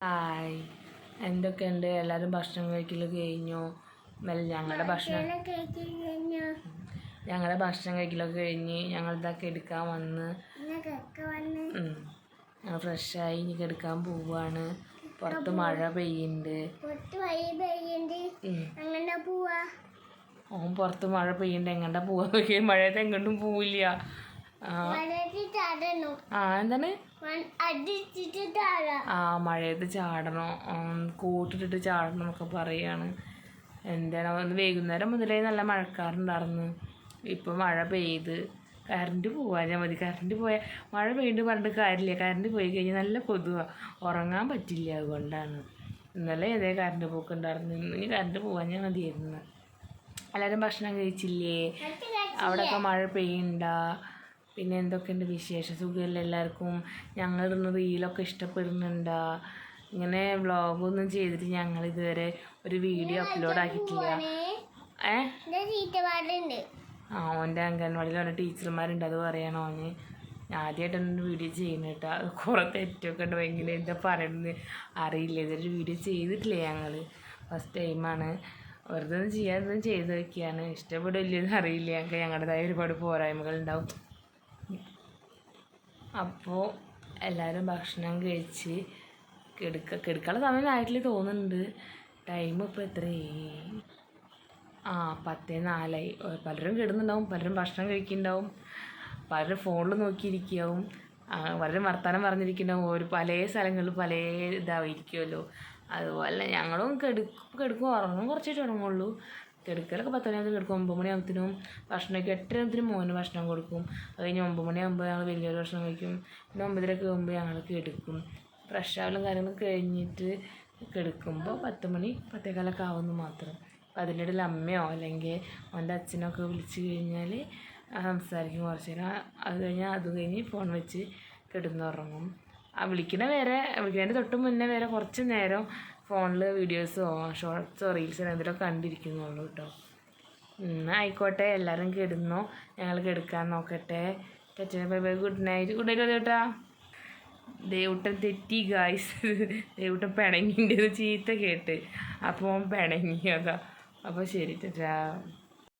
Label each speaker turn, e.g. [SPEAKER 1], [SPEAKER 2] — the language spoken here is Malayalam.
[SPEAKER 1] ഹായ്, എന്തൊക്കെയുണ്ട്? എല്ലാവരും ഭക്ഷണം കഴിക്കൽ കഴിഞ്ഞു. ഞങ്ങളുടെ ഭക്ഷണം കഴിക്കലൊക്കെ കഴിഞ്ഞ് ഞങ്ങൾ ഇതൊക്കെ എടുക്കാൻ വന്ന് ഞങ്ങൾ ഫ്രഷായി ഇനി എടുക്കാൻ പോവാണ്. പുറത്ത് മഴ പെയ്യുന്നുണ്ട്. പുറത്ത് മഴ പെയ്യുന്നുണ്ട്. എങ്ങോട്ടാ പോവാ? മഴയത്ത് എങ്ങോട്ടും പോവില്ല. എന്താണ്? മഴയത്ത് ചാടണോ, കൂട്ടിട്ടിട്ട് ചാടണം എന്നൊക്കെ പറയാണ്. എന്താണ് ഒന്ന് വൈകുന്നേരം മുതലേ നല്ല മഴക്കാറുണ്ടായിരുന്നു. ഇപ്പം മഴ പെയ്ത് കറണ്ട് പോവാൻ മതി. കറണ്ട് പോയാൽ മഴ പെയ്യുന്നത് പറഞ്ഞിട്ട് കാര്യമില്ല. കറണ്ട് പോയി കഴിഞ്ഞാൽ നല്ല കൊതുവാണ്, ഉറങ്ങാൻ പറ്റില്ല. അതുകൊണ്ടാണ് ഇന്നലെ ഇതേ കറണ്ട് പോക്കുണ്ടായിരുന്നു. ഇനി കറണ്ട് പോകാൻ മതിയായിരുന്നു. എല്ലാവരും ഭക്ഷണം കഴിച്ചില്ലേ? അവിടെയൊക്കെ മഴ പെയ്യണ്ടാ? പിന്നെ എന്തൊക്കെയുണ്ട് വിശേഷം? സുഖമല്ല എല്ലാവർക്കും? ഞങ്ങളിടുന്ന റീലൊക്കെ ഇഷ്ടപ്പെടുന്നുണ്ടാ? ഇങ്ങനെ വ്ളോഗൊന്നും ചെയ്തിട്ട് ഞങ്ങൾ ഇതുവരെ ഒരു വീഡിയോ അപ്ലോഡ് ആക്കിയിട്ടില്ല. ഓൻ്റെ അംഗൻവാടിയിൽ ഓരോ ടീച്ചർമാരുണ്ട്, അത് പറയണോ? ഓന് ആദ്യമായിട്ടൊന്നും വീഡിയോ ചെയ്യുന്നത് കേട്ടോ. അത് കുറേ തെറ്റൊക്കെ ഉണ്ട്. ഭയങ്കര എന്താ പറയണമെന്ന് അറിയില്ല. ഇതൊരു വീഡിയോ ചെയ്തിട്ടില്ല. ഞങ്ങൾ ഫസ്റ്റ് ടൈമാണ്. വെറുതെ ഒന്നും ചെയ്യാതൊന്നും ചെയ്ത് വയ്ക്കുകയാണ്. ഇഷ്ടപ്പെടില്ലെന്ന് അറിയില്ല. ഞങ്ങൾക്ക് ഞങ്ങളുടേതായ ഒരുപാട് പോരായ്മകളുണ്ടാവും. അപ്പോൾ എല്ലാവരും ഭക്ഷണം കഴിച്ച് കിടക്കാനുള്ള സമയമായിട്ടില്ല തോന്നുന്നുണ്ട്. ടൈം ഇപ്പോൾ എത്രയായി? 10:04. പലരും കിടന്നുണ്ടാവും, പലരും ഭക്ഷണം കഴിക്കുന്നുണ്ടാവും, പലരും ഫോണിൽ നോക്കിയിരിക്കാവും, പലരും വർത്തമാനം പറഞ്ഞിരിക്കുന്നുണ്ടാവും. പല സ്ഥലങ്ങളിൽ പല ഇതായിരിക്കുമല്ലോ. അതുപോലെ ഞങ്ങളും കിടക്കും ഉറങ്ങും കുറച്ചായിട്ട് ഉറങ്ങുള്ളൂ. കിടക്കലൊക്കെ 10 മണിയാകുമ്പോൾ കിടക്കും. 9 മണിയാകുമ്പത്തിനും ഭക്ഷണമൊക്കെ 8:30 മോന് ഭക്ഷണം കൊടുക്കും. അത് കഴിഞ്ഞ് 9 മണിയാകുമ്പോൾ ഞങ്ങൾ വലിയൊരു ഭക്ഷണം കഴിക്കും. പിന്നെ 9:30 ആകുമ്പോൾ ഞങ്ങൾ കിടക്കും. ഫ്രഷ് ആവലും കാര്യങ്ങളൊക്കെ കഴിഞ്ഞിട്ട് കിടക്കുമ്പോൾ 10 മണി 10:15 ആവുമെന്ന് മാത്രം. അപ്പോൾ അതിൻ്റെ ഇടയിൽ അമ്മയോ അല്ലെങ്കിൽ അവൻ്റെ അച്ഛനൊക്കെ വിളിച്ച് കഴിഞ്ഞാൽ സംസാരിക്കും കുറച്ച് നേരം. അത് കഴിഞ്ഞ് ഫോൺ വെച്ച് കിടന്നുറങ്ങും. വിളിക്കുന്നതിൻ്റെ തൊട്ട് മുന്നേ വരെ കുറച്ച് നേരം ഫോണിൽ വീഡിയോസോ ഷോർട്സോ റീൽസോ എന്തെങ്കിലും കണ്ടിരിക്കുന്നുള്ളൂ കേട്ടോ. ആയിക്കോട്ടെ, എല്ലാവരും കിടന്നോ? ഞങ്ങൾ കിടക്കാൻ നോക്കട്ടെ. Bye bye, good night. Good night കേട്ടാ. ദേവുട്ടൻ തെറ്റി ഗായ്സ്. ദേവുട്ടൻ പിണങ്ങിൻ്റെ ചീത്ത കേട്ട് അപ്പോൾ പിണങ്ങിയതാ. അപ്പോൾ ശരി, ടാ.